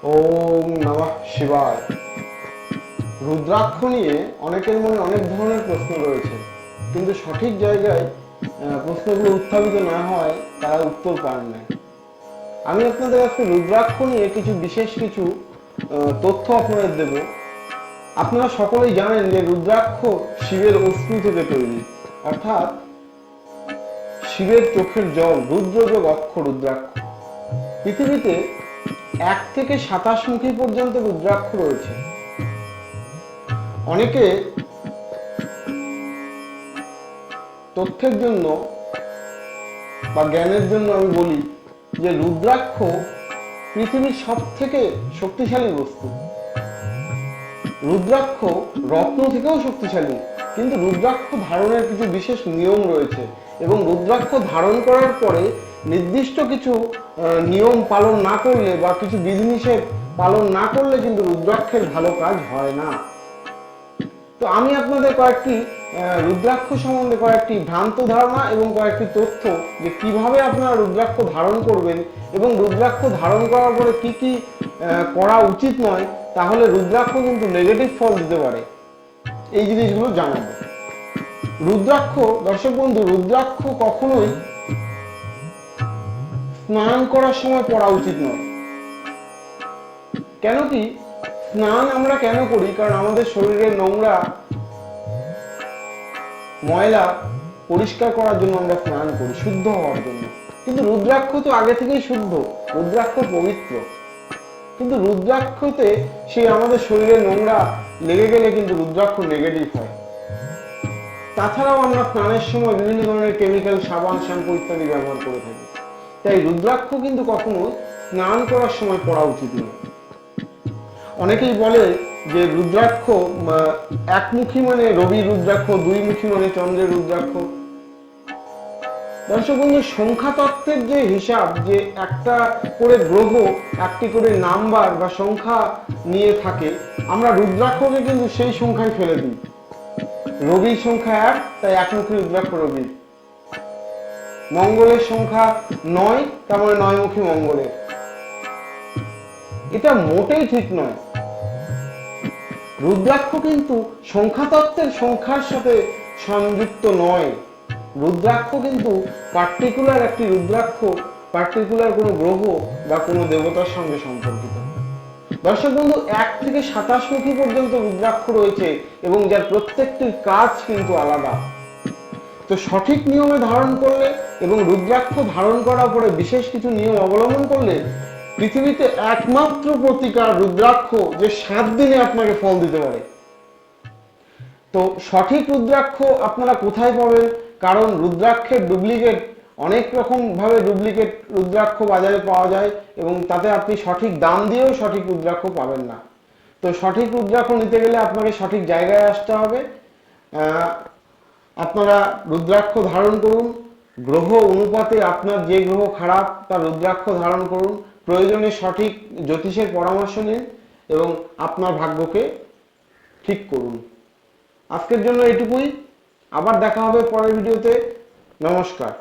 ওম নমঃ শিবায়। রুদ্রাক্ষ নিয়ে অনেকের মনে অনেক ধরনের প্রশ্ন রয়েছে, কিন্তু সঠিক জায়গায় প্রশ্নগুলো উত্থাপিত না হয় তারা উত্তর পান না। আমি আপনাদের আজকে রুদ্রাক্ষ নিয়ে বিশেষ কিছু তথ্য আপনাদের দেব। আপনারা সকলেই জানেন যে রুদ্রাক্ষ শিবের অশ্রু থেকে তৈরি, অর্থাৎ শিবের চোখের জল, রুদ্রযোগ অক্ষ রুদ্রাক্ষ। পৃথিবীতে 1 থেকে 27 মুখী পর্যন্ত রুদ্রাক্ষ রয়েছে। অনেকে তথ্যের জন্য বা জ্ঞানের জন্য আমি বলি যে রুদ্রাক্ষ পৃথিবীর সব থেকে শক্তিশালী বস্তু। রুদ্রাক্ষ রত্ন থেকেও শক্তিশালী, কিন্তু রুদ্রাক্ষ ধারণের কিছু বিশেষ নিয়ম রয়েছে এবং রুদ্রাক্ষ ধারণ করার পরে নির্দিষ্ট কিছু নিয়ম পালন না করলে বা কিছু বিধিনিষেধ পালন না করলে কিন্তু রুদ্রাক্ষের ভালো কাজ হয় না। তো আমি আপনাদের কয়েকটি রুদ্রাক্ষ সম্বন্ধে কয়েকটি ভ্রান্ত ধারণা এবং কয়েকটি তথ্য, যে কিভাবে আপনারা রুদ্রাক্ষ ধারণ করবেন এবং রুদ্রাক্ষ ধারণ করার পরে কি কি করা উচিত নয়, তাহলে রুদ্রাক্ষ কিন্তু নেগেটিভ ফল দিতে পারে, এই জিনিসগুলো জানাবো। রুদ্রাক্ষ, দর্শক বন্ধু, রুদ্রাক্ষ কখনোই স্নান করার সময় পরা উচিত নয়। কেন কি? স্নান আমরা কেন করি? কারণ আমাদের শরীরের নোংরা ময়লা পরিষ্কার করার জন্য আমরা স্নান করি, শুদ্ধ হওয়ার জন্য। কিন্তু রুদ্রাক্ষ তো আগে থেকেই শুদ্ধ, রুদ্রাক্ষ পবিত্র। কিন্তু রুদ্রাক্ষতে সেই আমাদের শরীরে নোংরা লেগে গেলে কিন্তু রুদ্রাক্ষ নেগেটিভ হয়। তাছাড়াও আমরা স্নানের সময় বিভিন্ন ধরনের কেমিক্যাল, সাবান, শ্যাম্পু ইত্যাদি ব্যবহার করে থাকি। তাই রুদ্রাক্ষ কিন্তু কখনো স্নান করার সময় পরা উচিত নয়। অনেকেই বলে যে রুদ্রাক্ষ একমুখী মানে রবি রুদ্রাক্ষ, দুইমুখী মানে চন্দ্রের রুদ্রাক্ষ। দর্শক বন্ধু, সংখ্যা তত্ত্বের যে হিসাব, যে একটা করে গ্রহ একটি করে নাম্বার বা সংখ্যা নিয়ে থাকে, আমরা রুদ্রাক্ষকে কিন্তু সেই সংখ্যায় ফেলে দিই। রবির সংখ্যা 1, তাই একমুখী রুদ্রাক্ষ রবি। মঙ্গলের সংখ্যা 9, তার মানে 9মুখী মঙ্গলের। এটা মোটেই ঠিক নয়। রুদ্রাক্ষ কিন্তু সংখ্যা তত্ত্বের সংখ্যার সাথে সংযুক্ত নয়। রুদ্রাক্ষ কিন্তু পার্টিকুলার একটি রুদ্রাক্ষ পার্টিকুলার কোনো গ্রহ বা কোনো দেবতার সঙ্গে সম্পর্কিত। দর্শক বন্ধু, 1 থেকে 27 মুখী পর্যন্ত রুদ্রাক্ষ রয়েছে এবং যার প্রত্যেকটির কাজ কিন্তু আলাদা। তো সঠিক নিয়মে ধারণ করলে এবং রুদ্রাক্ষ ধারণ করার পরে বিশেষ কিছু নিয়ম অবলম্বন করলে পৃথিবীতে একমাত্র প্রতিকার রুদ্রাক্ষ, যে 7 দিনে আপনাকে ফল দিতে পারে। তো সঠিক রুদ্রাক্ষ আপনারা কোথায় পাবেন? কারণ রুদ্রাক্ষের ডুপ্লিকেট, অনেক রকম ভাবে ডুপ্লিকেট রুদ্রাক্ষ বাজারে পাওয়া যায় এবং তাতে আপনি সঠিক দাম দিয়েও সঠিক রুদ্রাক্ষ পাবেন না। তো সঠিক রুদ্রাক্ষ নিতে গেলে আপনাকে সঠিক জায়গায় আসতে হবে। আপনারা রুদ্রাক্ষ ধারণ করুন, গ্রহ অনুপাতে আপনার যে গ্রহ খারাপ তার রুদ্রাক্ষ ধারণ করুন, প্রয়োজনে সঠিক জ্যোতিষের পরামর্শ নিন এবং আপনার ভাগ্যকে ঠিক করুন। আজকের জন্য এটুকুই। আবার দেখা হবে পরের ভিডিওতে। নমস্কার।